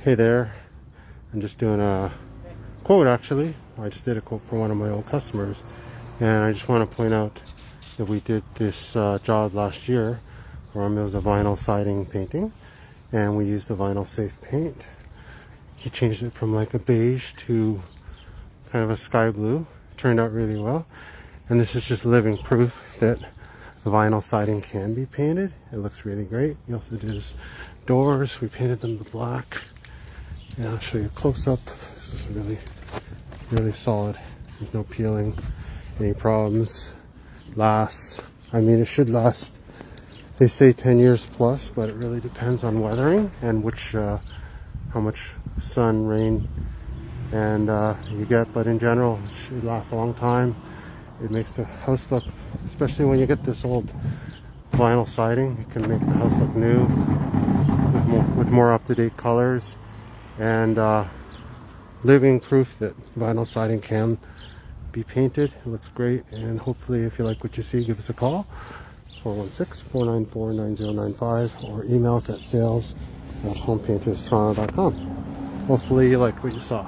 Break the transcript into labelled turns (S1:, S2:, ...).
S1: Hey there, I'm just doing a quote actually. I just did a quote for one of my old customers, and I just want to point out that we did this job last year for him. It was a vinyl siding painting, and we used the vinyl safe paint. He changed it from like a beige to kind of a sky blue. Turned out really well, and this is just living proof that the vinyl siding can be painted. It looks really great. He also did his doors. We painted them to black. And I'll show you a close-up. This is really solid. There's no peeling, any problems. Lasts, I mean, it should last, they say 10 years plus, but it really depends on weathering and which how much sun, rain and you get, but in general it should last a long time. It makes the house look, especially when you get this old vinyl siding, it can make the house look new with more up-to-date colors. And living proof that vinyl siding can be painted. It looks great, and hopefully if you like what you see, give us a call, 416-494-9095, or email us at sales@HomePaintersToronto.com. Hopefully you like what you saw.